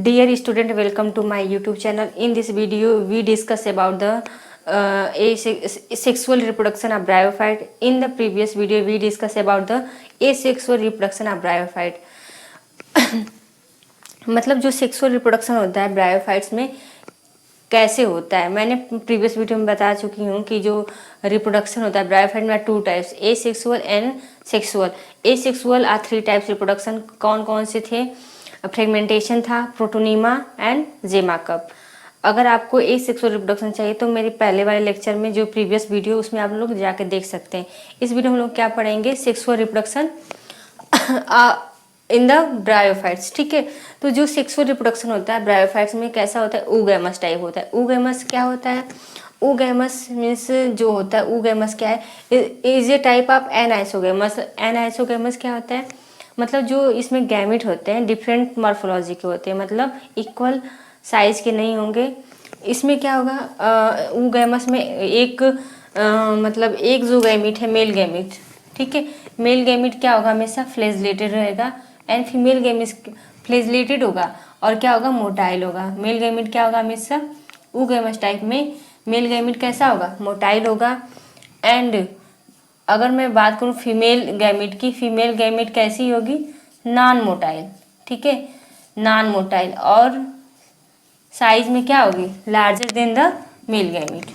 Dear student, welcome to my YouTube channel. In this video, we discuss about the asexual reproduction of bryophyte. In the previous video, we discuss about the asexual reproduction of bryophyte. मतलब जो sexual reproduction होता है bryophytes में कैसे होता है, मैंने previous video में बता चुकी हूँ कि जो रिप्रोडक्शन होता है ब्रायोफाइट में two types, asexual and sexual. Asexual are three types reproduction. कौन कौन से थे? फ्रेगमेंटेशन था, प्रोटोनीमा एंड जेमाकप. अगर आपको एसेक्सुअल रिप्रोडक्शन चाहिए तो मेरे पहले वाले लेक्चर में जो प्रीवियस वीडियो उसमें आप लोग जाके देख सकते हैं. इस वीडियो में हम लोग क्या पढ़ेंगे? Sexual reproduction in the bryophytes. ठीक है, तो जो सेक्सुअल रिप्रोडक्शन होता है ब्रायोफाइट्स में कैसा होता है? oogamous टाइप होता है. oogamous क्या होता है? oogamous मीन्स जो होता है, oogamous क्या है? Is a type of anisogamous. Anisogamous क्या होता है? मतलब जो इसमें गैमिट होते हैं डिफरेंट मॉर्फोलॉजी के होते हैं, मतलब इक्वल साइज के नहीं होंगे. इसमें क्या होगा? oogamous में एक मतलब एक जो गैमिट है मेल गैमिट. ठीक है, मेल गैमिट क्या होगा? हमेशा फ्लैजेलेटेड रहेगा एंड फीमेल गैमिट फ्लैजेलेटेड होगा और क्या होगा? मोटाइल होगा. मेल गैमिट क्या होगा? हमेशा oogamous टाइप में मेल गैमिट कैसा होगा? मोटाइल होगा. एंड अगर मैं बात करूँ फीमेल गैमिट की, फीमेल गैमिट कैसी होगी? Non motile. ठीक है, नॉन मोटाइल और साइज में क्या होगी? Larger than the male gamete.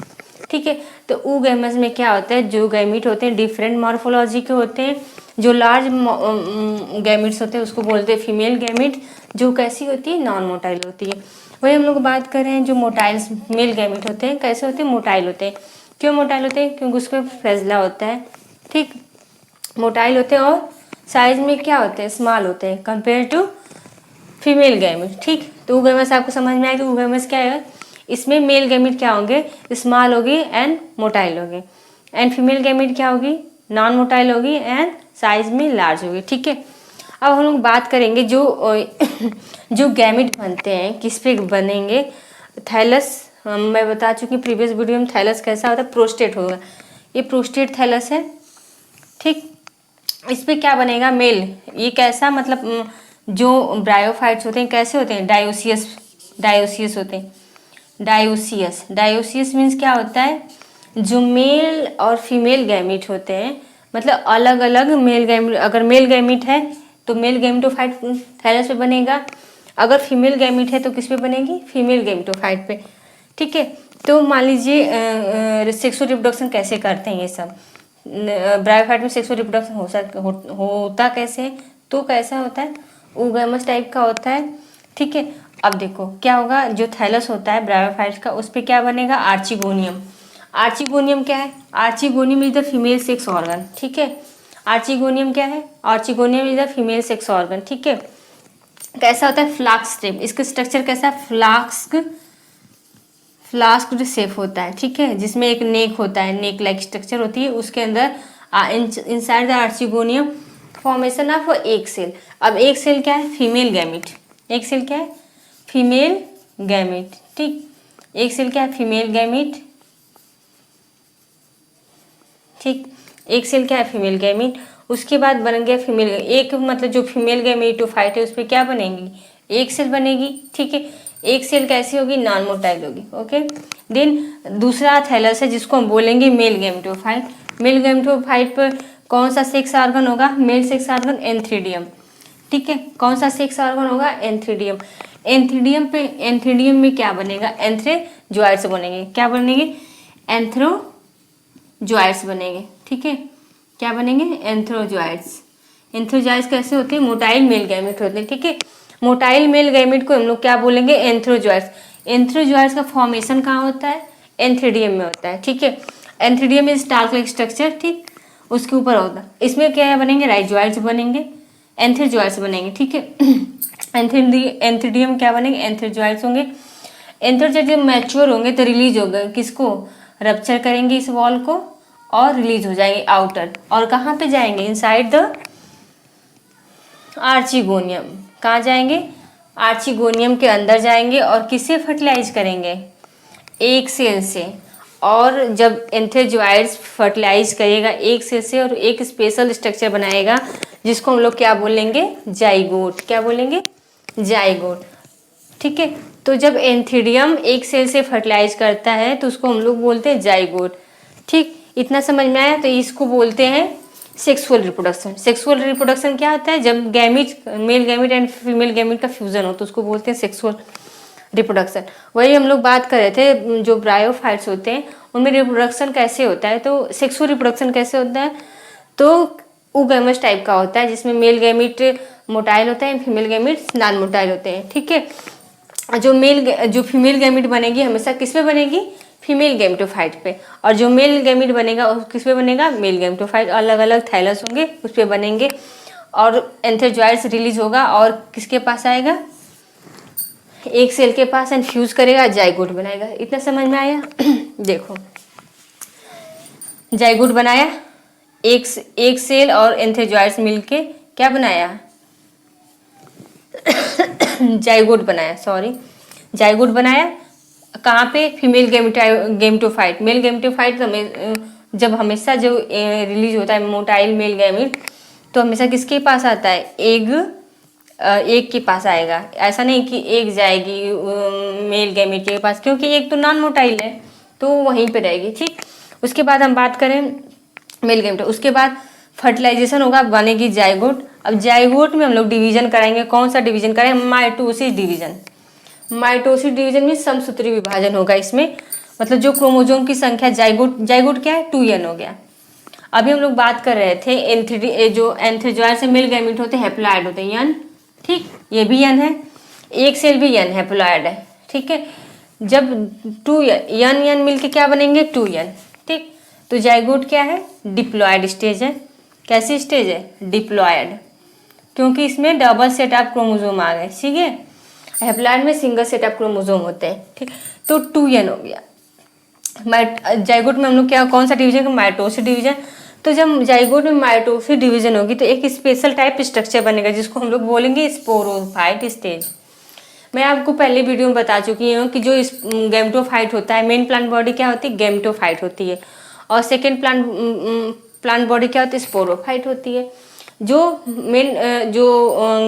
ठीक है, तो oogamous में क्या होता है? जो गैमिट होते हैं डिफरेंट मॉर्फोलॉजी के होते हैं. जो लार्ज गैमिट्स होते हैं उसको बोलते हैं फीमेल गैमिट. जो कैसी होती है? नॉन मोटाइल होती है. वही हम लोग बात कर रहे हैं जो मोटाइल्स मेल गैमिट होते हैं कैसे होते हैं? मोटाइल होते हैं. क्यों मोटाइल होते हैं? क्योंकि उसमें फ्लैजेला होता है. ठीक, मोटाइल होते हैं और साइज में क्या होते हैं? स्मॉल होते हैं कंपेयर टू फीमेल गैमिट. ठीक, तो oogamous आपको समझ में आएगा. oogamous क्या है? इसमें मेल गैमिट क्या होंगे? स्मॉल होगी एंड मोटाइल होगी. एंड फीमेल गैमिट क्या होगी? नॉन मोटाइल होगी एंड साइज में लार्ज होगी. ठीक है, अब हम लोग बात करेंगे जो जो गैमिट बनते हैं किस पे बनेंगे? थैलस. मैं बता चुकी प्रीवियस वीडियो में थैलस कैसा होता है? प्रोस्टेट होगा. ये प्रोस्टेट थैलस है. ठीक, इस पे क्या बनेगा? मेल. ये कैसा मतलब जो ब्रायोफाइट्स होते हैं कैसे होते हैं? डायोसियस. डायोसियस होते हैं. डायोसियस. डायोसियस मीन्स क्या होता है? जो मेल और फीमेल गैमिट होते हैं, मतलब अलग अलग मेल गैमिट. अगर मेल गैमिट है तो मेल गैमिटोफाइट थैलस पे बनेगा. अगर फीमेल गैमिट है तो किस पे बनेगी? फीमेल गैमिटोफाइट पे. ठीक है, तो मान लीजिए सेक्सुअल रिप्रोडक्शन कैसे करते हैं ये सब. ब्रायोफाइट में सेक्सुअल रिप्रोडक्शन होता कैसे? तो कैसा होता है? oogamous टाइप का होता है. ठीक है, अब देखो क्या होगा? जो थैलस होता है ब्रायोफाइट का उस पर क्या बनेगा? आर्चिगोनियम. आर्चिगोनियम क्या है? Archegonium is the female sex organ. ठीक है, आर्चिगोनियम क्या है? Archegonium is the female sex organ. ठीक है, कैसा होता है? Flask shape. इसका स्ट्रक्चर कैसा है? फ्लास्क शेप होता है. ठीक है, जिसमें एक नेक होता है, नेक लाइक स्ट्रक्चर होती है. उसके अंदर inside the archegonium formation of एक सेल. अब एक सेल क्या है? Female gamete. एक सेल क्या है? Female gamete. ठीक, एक सेल क्या है? Female gamete. ठीक, एक सेल क्या है? Female gamete. उसके बाद बन गया फीमेल एक, मतलब जो फीमेल गैमेटोफाइट है उस पर क्या बनेगी? एक सेल बनेगी. ठीक है, एक सेल कैसी होगी? नॉन मोटाइल होगी. ओके, देन दूसरा थैलस है जिसको हम बोलेंगे मेल गैमेटोफाइट. मेल गैमेटोफाइट पर कौन सा सेक्स ऑर्गन होगा? Male sex organ antheridium. ठीक है, कौन सा सेक्स ऑर्गन होगा? एंथ्रीडियम. एंथ्रीडियम पे, एंथ्रीडियम में क्या बनेगा? एंथ्रोजोइड्स बनेंगे. क्या बनेंगे? एंथ्रोजोइड्स बनेंगे. ठीक है, क्या बनेंगे? एंथ्रोजोइड्स. एंथ्रोजोइड्स कैसे होते हैं? मोटाइल मेल गैमेट होते हैं. ठीक है, मोटाइल मेल गैमेट को हम लोग क्या बोलेंगे? एंथ्रोजोइड्स. एंथ्रोजोइड्स का फॉर्मेशन कहाँ होता है? एंथ्रीडियम में होता है. ठीक है, antheridium is stalk like structure. ठीक, उसके ऊपर होता है. इसमें क्या बनेंगे? राइजोइड्स बनेंगे, एंथ्रोजोइड्स बनेंगे. ठीक है, एंथ्रीडियम क्या बनेंगे? एंथ्रोजोइड्स होंगे. एंथ्रोजोइड जब मैच्योर होंगे तो रिलीज होगा. किसको? रप्चर करेंगे इस वॉल को और रिलीज हो जाएंगे आउटर. और कहाँ पे जाएंगे? Inside the archegonium. कहाँ जाएंगे? आर्चिगोनियम के अंदर जाएंगे और किससे फर्टिलाइज करेंगे? एक सेल से. और जब एंथ्रोजोइड्स फर्टिलाइज करेगा एक सेल से और एक स्पेशल स्ट्रक्चर बनाएगा जिसको हम लोग क्या बोलेंगे? जाइगोट. क्या बोलेंगे? जाइगोट. ठीक है। तो जब एंथीडियम एक सेल से फर्टिलाइज करता है तो उसको हम लोग बोलते हैं जाइगोट। ठीक, इतना समझ में आया। तो इसको बोलते हैं सेक्सुअल रिप्रोडक्शन। सेक्सुअल रिप्रोडक्शन क्या होता है? जब gamete, male gamete and female gamete का फ्यूजन हो तो उसको बोलते हैं सेक्सुअल रिप्रोडक्शन। वही हम लोग बात कर रहे थे, जो ब्रायोफाइट्स होते हैं उनमें रिप्रोडक्शन कैसे होता है। तो सेक्सुअल रिप्रोडक्शन कैसे होता है? तो ऊगैमस टाइप का होता है, जिसमें मेल गैमिट मोटाइल होता है, फीमेल गैमिट नॉन मोटाइल होते हैं। ठीक है। जो फीमेल गैमिट बनेगी हमेशा किस पे बनेगी? फीमेल गैमेटोफाइट पे। और जो मेल गैमिट बनेगा वो किस पे बनेगा? Male gametophyte. अलग अलग थाइलस होंगे उस पे बनेंगे और एंथेरजॉइड्स रिलीज होगा और किसके पास आएगा? एक सेल के पास एंड फ्यूज करेगा, जाइगोट बनाएगा। इतना समझ में आया? देखो, जाइगोट बनाया, एक सेल और एंथेरजॉइड्स मिलके क्या बनाया? जाइगोट बनाया, सॉरी, जाइगोट बनाया। कहाँ पे? Female gametophyte. मेल गैमेटोफाइट जब हमेशा जो रिलीज होता है मोटाइल मेल गैमेट, तो हमेशा किसके पास आता है? एक के पास आएगा। ऐसा नहीं कि एक जाएगी मेल गैमेट के पास, क्योंकि एक तो नॉन मोटाइल है तो वहीं पे रहेगी। ठीक, उसके बाद हम बात करें मेल गैमेट, उसके बाद फर्टिलाइजेशन होगा, बनेगी जाइगोट। अब जाइगोट में हम लोग डिवीजन कराएंगे। कौन सा डिवीजन करेंगे? Mitosis division. माइटोसिस डिवीजन में समसूत्री विभाजन होगा इसमें, मतलब जो क्रोमोसोम की संख्या जाइगोट क्या है? 2n हो गया। अभी हम लोग बात कर रहे थे जो एंथेरजॉइड से मेल गैमेट होते हैं हैप्लॉइड होते हैं, यन। ठीक, ये भी यन है, एक सेल भी यन हैप्लॉइड है। ठीक है, जब 2n यन मिलके क्या बनेंगे? 2n। ठीक, तो जाइगोट क्या है? डिप्लॉयड स्टेज है। कैसी स्टेज है? डिप्लॉयड, क्योंकि इसमें डबल सेट ऑफ क्रोमोसोम आ गए। ठीक है, हैप्लॉइड में सिंगल सेट ऑफ क्रोमोसोम होते हैं। ठीक, तो 2n हो गया। जाइगोट में हम लोग क्या, कौन सा डिवीजन? Mitosis division. तो जब जाइगोट में माइटोसिस डिवीजन होगी तो एक स्पेशल टाइप स्ट्रक्चर बनेगा जिसको हम लोग बोलेंगे स्पोरोफाइट स्टेज। मैं आपको पहले वीडियो में बता चुकी हूँ कि जो गैमेटोफाइट होता है, मेन प्लांट बॉडी क्या होती है? गैमेटोफाइट होती है, और सेकेंड प्लांट बॉडी क्या होती है? स्पोरोफाइट होती है। जो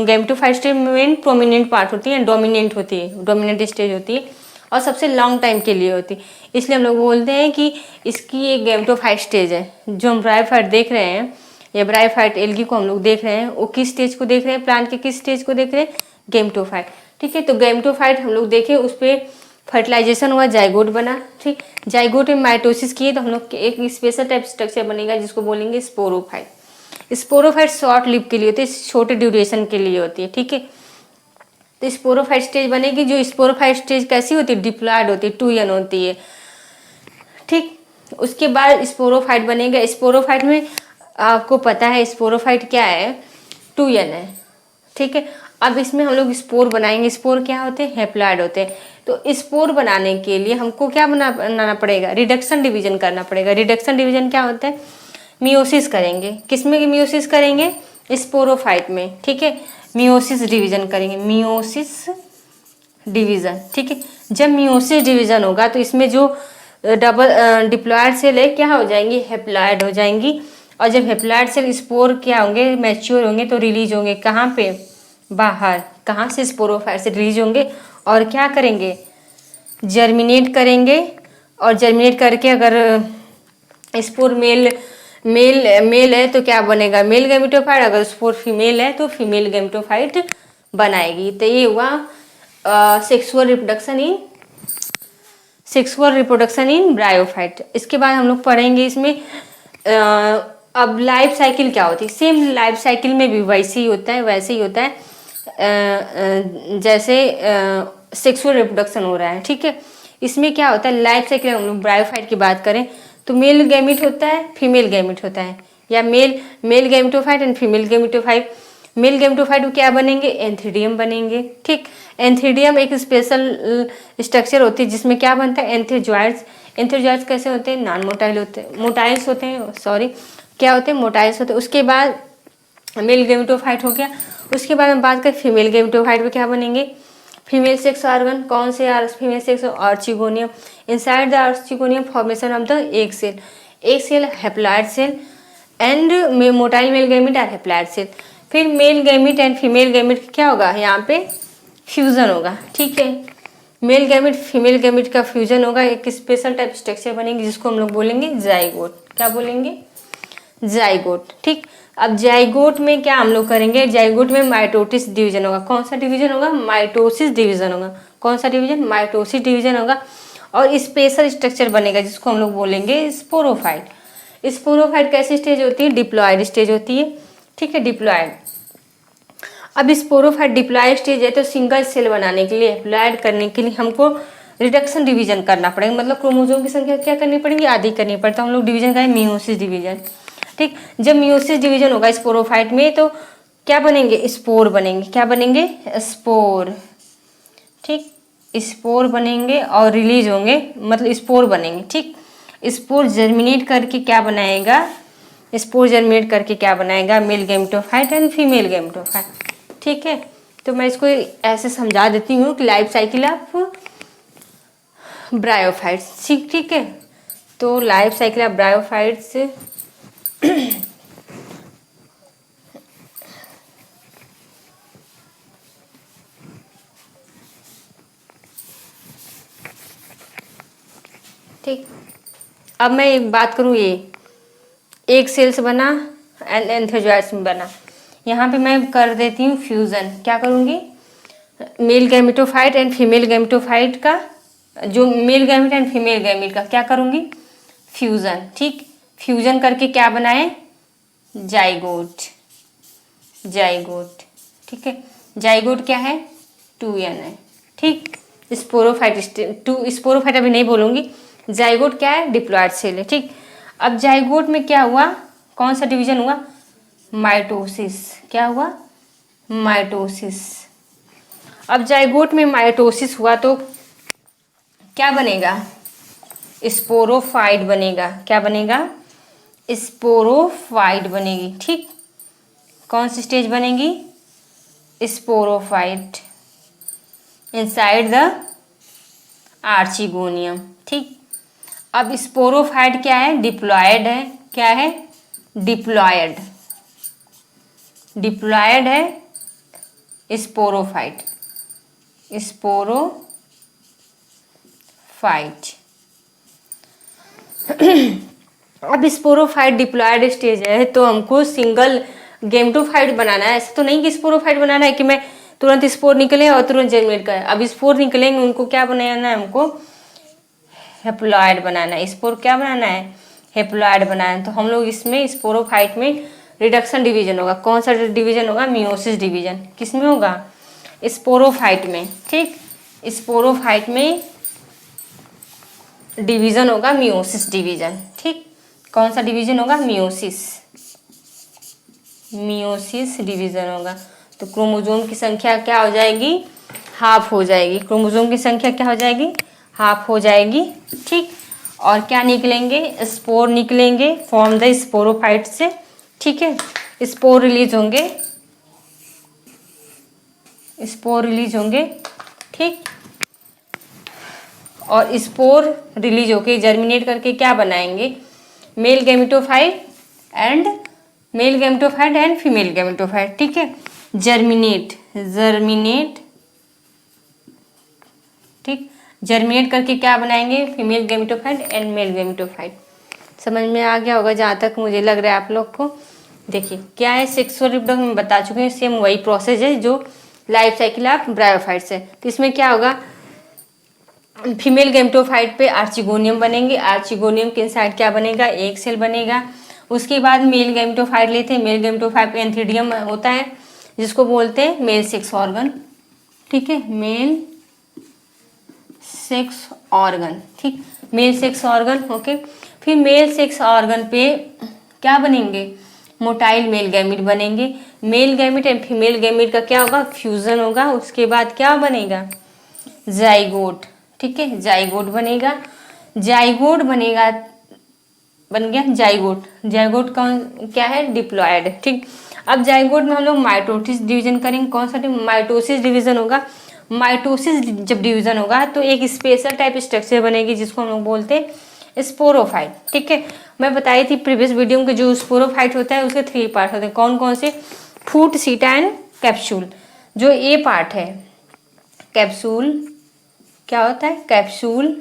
gametophyte stage main prominent part होती है, डोमिनेंट होती है, डोमिनेंट स्टेज होती है और सबसे लॉन्ग टाइम के लिए होती है। इसलिए हम लोग बोलते हैं कि इसकी एक गैमेटोफाइट स्टेज है। जो हम ब्रायोफाइट देख रहे हैं या ब्रायोफाइट एल्गी को हम लोग देख रहे हैं, वो किस स्टेज को देख रहे हैं? प्लांट के किस स्टेज को देख रहे हैं? गैमेटोफाइट। ठीक है, तो गैमेटोफाइट हम लोग देखें, उस पर फर्टिलाइजेशन हुआ, जाइगोट बना। ठीक, जाइगोट में माइटोसिस किए तो हम लोग एक स्पेशल टाइप स्ट्रक्चर बनेगा जिसको बोलेंगे स्पोरोफाइट। स्पोरोफाइट शॉर्ट लिव के लिए होती है, छोटे ड्यूरेशन के लिए होती है। ठीक है, तो स्पोरोफाइट स्टेज बनेगी। जो स्पोरोफाइट स्टेज कैसी होती है? डिप्लॉयड होती है, 2n होती है। ठीक, उसके बाद स्पोरोफाइट बनेगा। स्पोरोफाइट में आपको पता है स्पोरोफाइट क्या है? 2n है। ठीक है, अब इसमें हम लोग स्पोर बनाएंगे। स्पोर क्या होते हैं? हैप्लॉइड होते हैं। तो स्पोर बनाने के लिए हमको क्या बनाना पड़ेगा? रिडक्शन डिवीजन करना पड़ेगा। रिडक्शन डिवीजन क्या होता है? मियोसिस करेंगे। किसमें मियोसिस करेंगे? स्पोरोफाइट में। ठीक है, मियोसिस डिवीजन करेंगे, मियोसिस डिवीजन। ठीक है, जब मियोसिस डिवीजन होगा तो इसमें जो डबल डिप्लॉयड सेल है क्या हो जाएंगी? हैप्लॉइड हो जाएंगी। और जब हैप्लॉइड सेल स्पोर क्या होंगे? मैच्योर होंगे तो रिलीज होंगे कहाँ पे? बाहर। कहाँ से? स्पोरोफाइट से रिलीज होंगे और क्या करेंगे? जर्मिनेट करेंगे। और जर्मिनेट करके अगर स्पोर मेल है तो क्या बनेगा? Male gametophyte. अगर स्पोर फीमेल है तो फीमेल गैमेटोफाइट बनाएगी। तो ये हुआ सेक्सुअल रिप्रोडक्शन इन ब्रायोफाइट। इसके बाद हम लोग पढ़ेंगे इसमें अब लाइफ साइकिल क्या होती है। सेम लाइफ साइकिल में भी वैसे ही होता है जैसे सेक्सुअल रिप्रोडक्शन हो रहा है। ठीक है, इसमें क्या होता है? लाइफ साइकिल हम लोग ब्रायोफाइट की बात करें तो मेल गैमेट होता है, फीमेल गैमेट होता है, या male gametophyte and female gametophyte. Male gametophyte क्या बनेंगे? एंथीडियम बनेंगे। ठीक, एंथीडियम एक स्पेशल स्ट्रक्चर होती है जिसमें क्या बनता है? एंथेरजॉइड्स। एंथेरजॉइड्स कैसे होते हैं? नॉन मोटाइल होते हैं, मोटाइल्स होते हैं, सॉरी क्या होते हैं? मोटाइल्स होते हैं। उसके बाद मेल गैमेटोफाइट हो गया। उसके बाद हम बात करें फीमेल गैमेटोफाइट में क्या बनेंगे? Female sex organ. कौन से female sex? Archegonium. Inside the archegonium formation of the egg cell. Egg cell haploid cell and motile male gamete are haploid cell. फिर male gamete and female gamete क्या होगा? यहाँ पे फ्यूज़न होगा, ठीक है। मेल गैमेट फीमेल गैमेट का fusion होगा, एक स्पेशल टाइप स्ट्रक्चर बनेगी जिसको हम लोग बोलेंगे जाइगोट। क्या बोलेंगे? जाइगोट, ठीक। अब जाइगोट में क्या हम लोग करेंगे? जाइगोट में माइटोसिस डिवीजन होगा। कौन सा डिवीजन होगा? माइटोसिस डिवीजन होगा। कौन सा डिवीजन? माइटोसिस डिवीजन होगा। और स्पेशल स्ट्रक्चर बनेगा जिसको हम लोग बोलेंगे स्पोरोफाइट। स्पोरोफाइट कैसी स्टेज होती है? डिप्लॉयड स्टेज होती है, ठीक है, डिप्लॉयड। अब स्पोरोफाइट डिप्लॉयड स्टेज है तो सिंगल सेल बनाने के लिए, हैप्लॉयड करने के लिए हमको रिडक्शन डिवीजन करना पड़ेगा, मतलब क्रोमोसोम की संख्या क्या करनी पड़ेगी? आधी करनी पड़ता है। हम लोग डिवीजन करें मियोसिस डिवीजन, ठीक। जब मियोसिस डिवीजन होगा स्पोरोफाइट में तो क्या बनेंगे? स्पोर बनेंगे। क्या बनेंगे? स्पोर, ठीक। स्पोर बनेंगे और रिलीज होंगे, मतलब स्पोर बनेंगे, ठीक। स्पोर जर्मिनेट करके क्या बनाएगा? स्पोर जर्मिनेट करके क्या बनाएगा? Male gametophyte and female gametophyte, ठीक है। तो मैं इसको ऐसे समझा देती हूँ कि लाइफ साइकिल ऑफ ब्रायोफाइट्स, ठीक है। तो लाइफ साइकिल ऑफ ब्रायोफाइट्स ठीक। अब मैं एक बात करूँ, ये एक सेल से बना एंड एंथोजोइड्स में बना, यहाँ पे मैं कर देती हूँ फ्यूज़न। क्या करूँगी? Male gametophyte and female gametophyte का, जो mail gamete and female gamete का क्या करूँगी? फ्यूज़न, ठीक। फ्यूज़न करके क्या बनाए? जाइगोट, जाइगोट, ठीक है। जाइगोट क्या है? 2n है, ठीक। स्पोरोफाइट अभी नहीं बोलूँगी। जाइगोट क्या है? डिप्लॉयड सेल है, ठीक। अब जाइगोट में क्या हुआ? कौन सा डिवीजन हुआ? माइटोसिस। क्या हुआ? माइटोसिस। अब जाइगोट में माइटोसिस हुआ तो क्या बनेगा? स्पोरोफाइट बनेगा। क्या बनेगा? स्पोरोफाइट बनेगी, ठीक। कौन सी स्टेज बनेगी? स्पोरोफाइट इनसाइड द आर्चिगोनियम, ठीक। अब स्पोरोफाइट क्या है? डिप्लॉयड है। क्या है? डिप्लॉयड, डिप्लॉयड है स्पोरोफाइट, स्पोरोफाइट। अब स्पोरोफाइट डिप्लॉयड स्टेज है तो हमको सिंगल गैमेटोफाइट बनाना है। ऐसा तो नहीं कि स्पोरोफाइट बनाना है कि मैं तुरंत स्पोर निकले और तुरंत जर्मिनेट करे। अब स्पोर निकलेंगे उनको क्या बनाना है? हमको हैप्लॉयड बनाना है। स्पोर क्या बनाना है? हैप्लॉयड बनाना है। तो हम लोग इसमें स्पोरोफाइट में रिडक्शन डिवीजन होगा। कौन सा डिवीजन होगा? Meiosis division. किस में होगा? स्पोरोफाइट में, ठीक। स्पोरोफाइट में डिवीजन होगा मियोसिस डिवीजन, ठीक। कौन सा डिवीजन होगा? मियोसिस, मियोसिस डिवीजन होगा। तो क्रोमोसोम की संख्या क्या हो जाएगी? हाफ हो जाएगी। क्रोमोसोम की संख्या क्या हो जाएगी? हाफ हो जाएगी, ठीक। और क्या निकलेंगे? स्पोर निकलेंगे फ्रॉम द स्पोरोफाइट से, ठीक है। स्पोर रिलीज होंगे, स्पोर रिलीज होंगे, ठीक। और स्पोर रिलीज होके जर्मिनेट करके क्या बनाएंगे? Male gametophyte and male gametophyte and female gametophyte, ठीक है। जर्मिनेट, जर्मिनेट, ठीक। जर्मिनेट करके क्या बनाएंगे? Female gametophyte and male gametophyte. समझ में आ गया होगा जहाँ तक मुझे लग रहा है आप लोग को। देखिए क्या है, सेक्सुअल रिप्रोडक्शन में बता चुके हैं, सेम वही प्रोसेस है जो लाइफ साइकिल ऑफ ब्रायोफाइट्स है। तो इसमें क्या होगा? फीमेल गैमेटोफाइट पे आर्चिगोनियम बनेंगे। आर्चिगोनियम के इनसाइड क्या बनेगा? एक सेल बनेगा। उसके बाद मेल गैमेटोफाइट लेते हैं। मेल गैमेटोफाइट पे एंथीडियम होता है जिसको बोलते हैं मेल सेक्स ऑर्गन, ठीक है। मेल सेक्स ऑर्गन, ठीक। Male sex organ, okay. फिर मेल सेक्स ऑर्गन पे क्या बनेंगे? मोटाइल मेल गैमेट बनेंगे। Mail gamete and female gamete का क्या होगा? फ्यूजन होगा। उसके बाद क्या बनेगा? जाइगोट, ठीक है। जाइगोट बनेगा। जाइगोट बनेगा, बन गया जाइगोट। जाइगोट कौन क्या है? डिप्लॉयड, ठीक। अब जाइगोट में हम लोग माइटोसिस डिवीजन करेंगे। कौन सा? माइटोसिस डिवीजन होगा। माइटोसिस जब डिवीजन होगा तो एक स्पेशल टाइप स्ट्रक्चर बनेगी जिसको हम लोग बोलते हैं स्पोरोफाइट, ठीक है। मैं बताई थी प्रीवियस वीडियो में जो स्पोरोफाइट होता है उसके 3 पार्ट होते हैं। कौन कौन से? फूट, सीटा एंड कैप्सूल। जो ए पार्ट है, कैप्सूल, क्या होता है, कैप्सूल,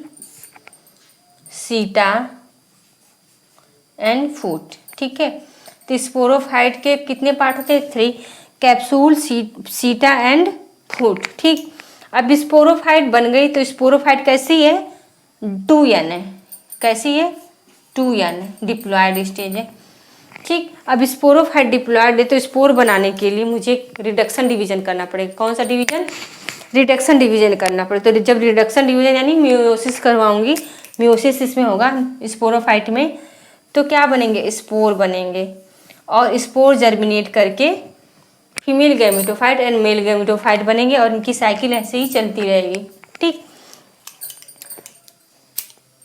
सीटा एंड फूट, ठीक है। तो स्पोरोफाइट के कितने पार्ट होते हैं, 3, कैप्सूल, सीटा एंड फूट, ठीक। अब स्पोरोफाइट बन गई तो स्पोरोफाइट कैसी है, 2n है, कैसी है, 2n, डिप्लॉयड स्टेज है, ठीक। अब स्पोरोफाइट डिप्लॉयड है तो स्पोर बनाने के लिए मुझे रिडक्शन डिवीजन करना पड़ेगा। कौन सा डिवीजन, रिडक्शन डिवीजन करना पड़ेगा। तो जब रिडक्शन डिवीजन यानी मियोसिस करवाऊंगी, मियोसिस इसमें होगा स्पोरोफाइट में, तो क्या बनेंगे, स्पोर बनेंगे और स्पोर जर्मिनेट करके female gametophyte and male gametophyte बनेंगे और इनकी साइकिल ऐसे ही चलती रहेगी, ठीक।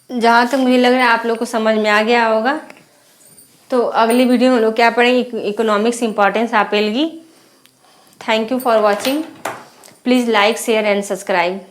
जहाँ तक मुझे लग रहा है आप लोग को समझ में आ गया होगा। तो अगली वीडियो में हम लोग क्या पढ़ेंगे, इकोनॉमिक्स इंपॉर्टेंस आपेलगी। Thank you for watching, please like share and subscribe.